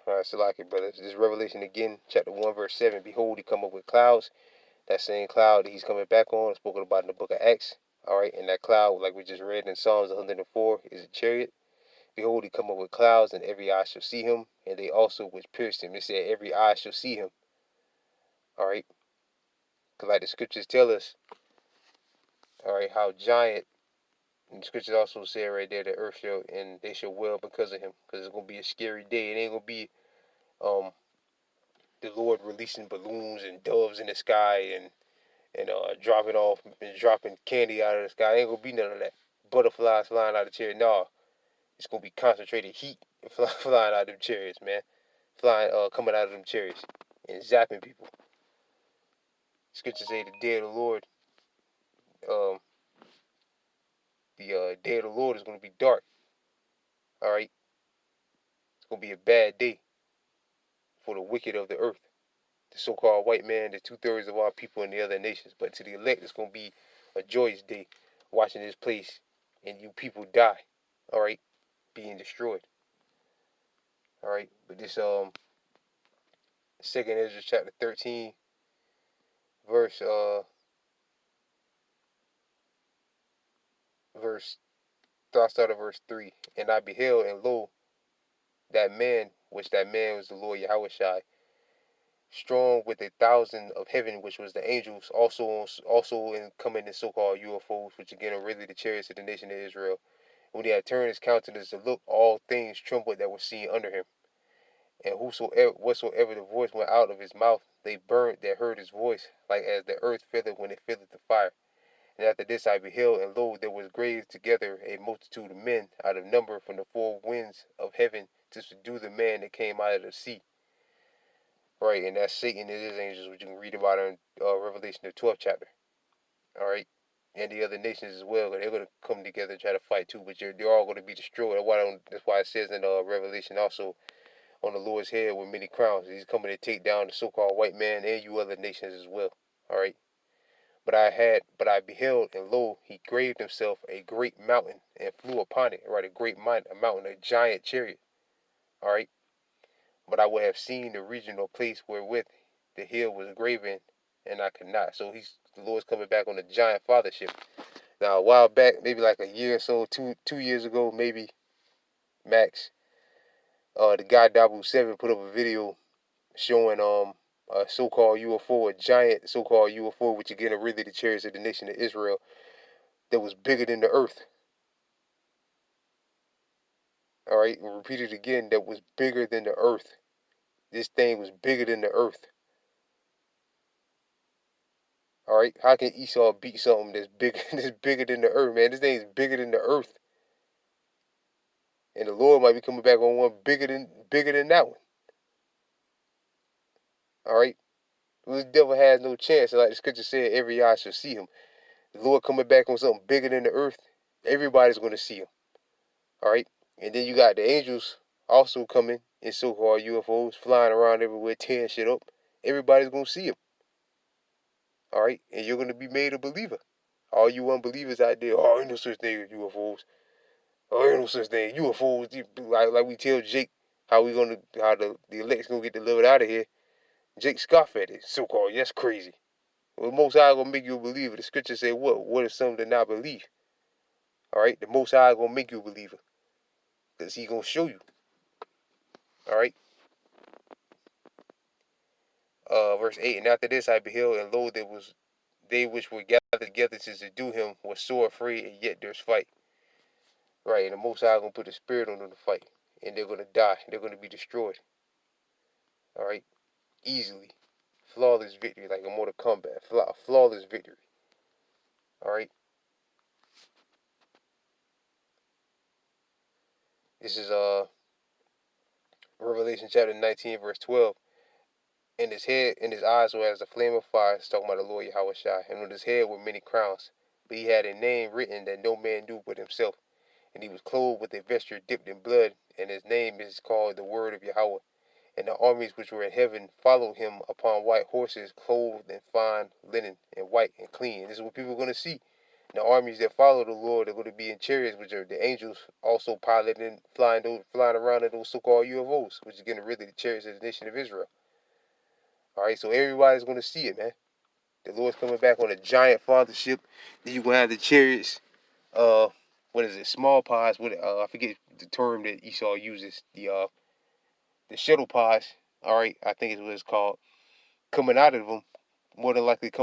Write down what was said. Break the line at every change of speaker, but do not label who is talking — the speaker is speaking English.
All right, Salaki, brothers. This is Revelation again, chapter 1, verse 7. Behold, he come up with clouds. That same cloud that he's coming back on, spoken about in the book of Acts. All right, and that cloud, like we just read in Psalms 104, is a chariot. Behold, he come up with clouds, and every eye shall see him, and they also which pierced him. It said, every eye shall see him. All right, because like the scriptures tell us, all right, how giant, and the scriptures also say right there, the earth shall, and they shall wail because of him, because it's going to be a scary day. It ain't going to be um the Lord releasing balloons and doves in the sky and dropping off and dropping candy out of the sky. Ain't gonna be none of that. Butterflies flying out of the chariot. No, it's gonna be concentrated heat flying out of them chariots, man. Coming out of them chariots and zapping people. Scriptures say the day of the Lord, um, the day of the Lord is gonna be dark. All right, it's gonna be a bad day for the wicked of the earth, the so-called white man, the 2/3 of our people in the other nations. But to the elect, it's gonna be a joyous day, watching this place and you people die. All right, being destroyed. All right, but this Second Ezra chapter 13, verse verse I start at verse 3. And I beheld, and lo, that man, which that man was the Lord Yahushai, strong with 1,000 of heaven, which was the angels, also in coming in so-called UFOs, which again are really the chariots of the nation of Israel. When he had turned his countenance to look, all things trembled that were seen under him. And whatsoever the voice went out of his mouth, they burned that heard his voice, like as the earth filleth when it filleth the fire. And after this I beheld, and lo, there was graved together a multitude of men out of number from the four winds of heaven to subdue the man that came out of the sea. Right, and that's Satan and his angels, which you can read about in Revelation, the 12th chapter. All right, and the other nations as well. They're going to come together and try to fight too, but they're all going to be destroyed. That's why it says in Revelation also, on the Lord's head with many crowns. He's coming to take down the so-called white man and you other nations as well. All right. But I beheld, and lo, he graved himself a great mountain and flew upon it. Right, a mountain, a giant chariot. All right. But I would have seen the region or place wherewith the hill was graven, and I could not. So the Lord's coming back on a giant fathership. Now a while back, maybe like a year or so, 2 years ago, maybe max. The guy Dabu7 put up a video showing a so-called UFO, a giant so-called UFO, which again are really the chariots of the nation of Israel, that was bigger than the earth. All right, and repeat it again, that was bigger than the earth. This thing was bigger than the earth. All right, how can Esau beat something that's bigger that's bigger than the earth, man? This thing is bigger than the earth, and the Lord might be coming back on one bigger than that one. All right, this devil has no chance. Like the scripture said, every eye shall see him. The Lord coming back on something bigger than the earth. Everybody's going to see him. All right, and then you got the angels also coming in so-called UFOs, flying around everywhere, tearing shit up. Everybody's going to see him. All right, and you're going to be made a believer. All you unbelievers out there, oh, ain't no such thing as UFOs. Oh, ain't no such thing. UFOs, like we tell Jake how the elect's gonna get delivered out of here. Jake scoffed at it, so-called. That's crazy. Well, the Most High gonna make you a believer. The scripture say what? What if some did not believe? All right, the Most High gonna make you a believer, cause He gonna show you. All right. Verse 8. And after this I beheld, and lo, there was they which were gathered together to subdue him were sore afraid, and yet there's fight. Right, and the Most High gonna put the spirit on them to fight, and they're gonna die. They're gonna be destroyed. All right, easily, flawless victory, like a Mortal Kombat, flawless victory. All right, this is Revelation chapter 19, verse 12. And his head and his eyes were as a flame of fire. It's talking about the Lord Yahweh Shai. And on his head were many crowns. But he had a name written that no man knew but himself. And he was clothed with a vesture dipped in blood. And his name is called the Word of Yahweh. And the armies which were in heaven followed him upon white horses, clothed in fine linen, and white and clean. And this is what people are going to see. The armies that follow the Lord are going to be in chariots, which are the angels also piloting, flying around in those so-called UFOs, which is getting rid of the chariots of the nation of Israel. All right, so everybody's going to see it, man. The Lord's coming back on a giant father ship. Then you gonna have the chariots. What is it? Small pods. What? I forget the term that Esau uses. The shuttle pods. All right, I think is what it's called. Coming out of them, more than likely coming